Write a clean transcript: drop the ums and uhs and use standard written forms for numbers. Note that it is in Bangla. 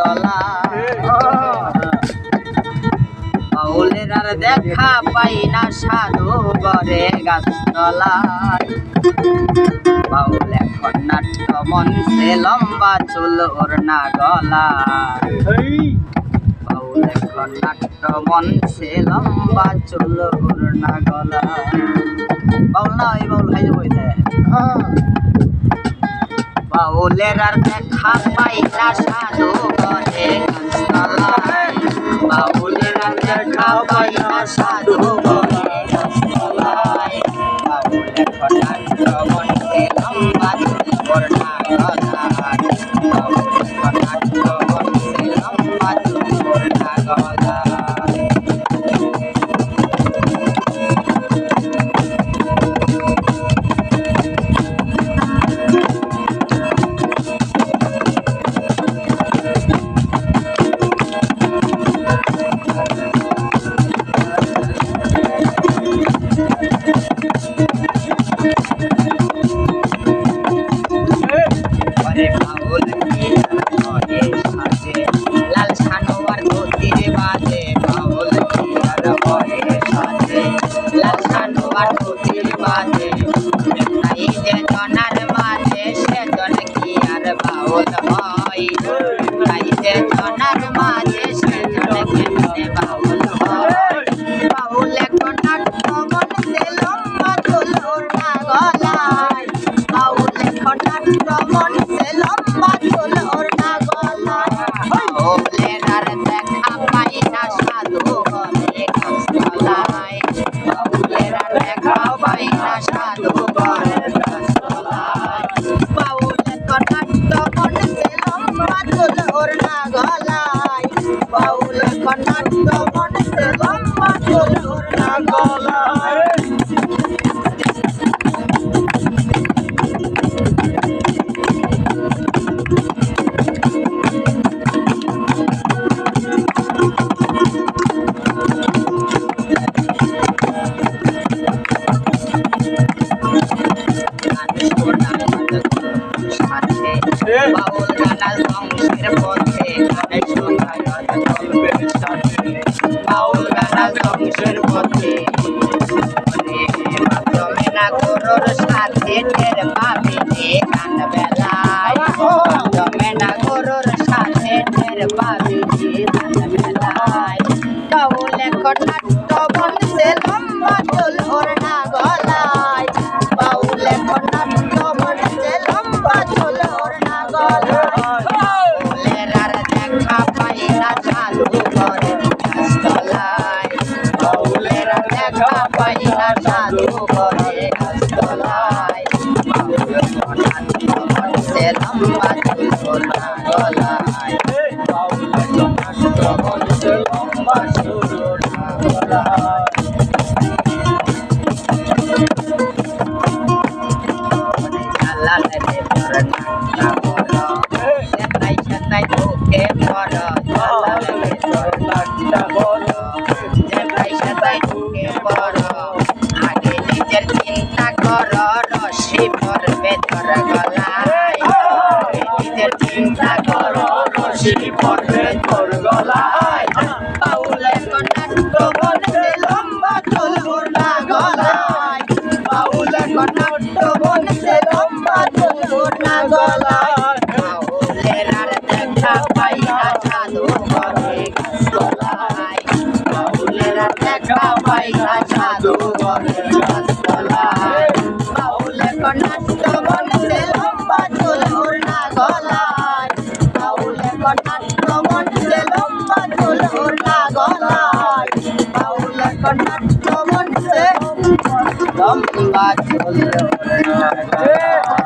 তলায় বাউলের আর দেখা পাই না সাধু ঘরে গাছতলায় বাউল এখন নাট্য মঞ্চে লম্বা চুল ওর না গলায় বাউল এখন নাট্য মঞ্চে লম্বা চুল ওর না গলায় বাউল না এই বাউল ভাই বইতে বাউলের আর দেখা পাই না সাধু ঘরে গাছতলায় বাউলের আর দেখা পাই না সাধু ঘরে গাছতলায় বাউল এখন নাট্য মঞ্চে লম্বা চুল ওর না গলায় বাউল এখন নাট্য মঞ্চে লম্বা চুল ওর না গলায় বাউল কি ঘরে সাজে লাল সানোয়ার ধুতির বাজে বাউল কি আর ঘরে সাজে লাল সানোয়ার ধুতির বাজে নাই যে জনার মাঝে সে জন কি আর বাউল হয় নাই যে জনার মাঝে সে জন কেমনে বাউল হয় বাউল এখন নাট্য মঞ্চে লম্বা চুল ওর না গলায় বাউল এখন নাট্য মঞ্চে লম্বা চুল ওর না গলায় বাউলের আর দেখা পাই না সাধু ঘরে গাছতলায় বাউলের আর দেখা পাই না সাধু ঘরে গাছতলায় বাউল এখন নাট্য মঞ্চে লম্বা চুল ওর না গলায় বাউল এখন নাট্য মঞ্চে লম্বা চুল ওর না গলায় বাউল গানা ধ্বংসের পথে বাউল গানা ধ্বংসের পথে মাধ্যমে না গরুর সাথে টের পাবি যে গান বেলায় মাধ্যমে না গরুর সাথে টের পাবি যে গান বেলায় বাউল এখন নাট্য মঞ্চে লম্বা চুল ওর না গলায় বাউল এখন নাট্য মঞ্চে লম্বা চুল ওর না গলায় বাউলের আর দেখা পাই না সাধু ঘরে গাছতলায় বাউলের আর দেখা পাই না সাধু ঘরে গাছতলায় বাউল এখন নাট্য মঞ্চে লম্বা চুল ওর না গলায় বাউল এখন নাট্য মঞ্চে লম্বা চুল ওর না গলায় সেটাই ঢুকে পড় সেটাই ঢুকে পড় আগে নিজের চিন্তা কর রশি পড়বে তোর গলায় নিজের চিন্তা কর রশি পড়বে তোর গলায় বাউল এখন নাট্য মঞ্চে লম্বা চুল ওর না গলায় বাউল এখন নাট্য মঞ্চে লম্বা চুল ওর না গলায় বাউলের আর দেখা পাই না সাধু ঘরে গাছতলায় বাউলের আর দেখা পাই না সাধু ঘরে গাছতলায় বাউল এখন নাট্য মঞ্চে লম্বা চুল ওর না গলায় বাউল এখন নাট্য মঞ্চে লম্বা চুল ওর না গলায় বাউল এখন নাট্য মঞ্চে লম্বা চুল ওর না গলায়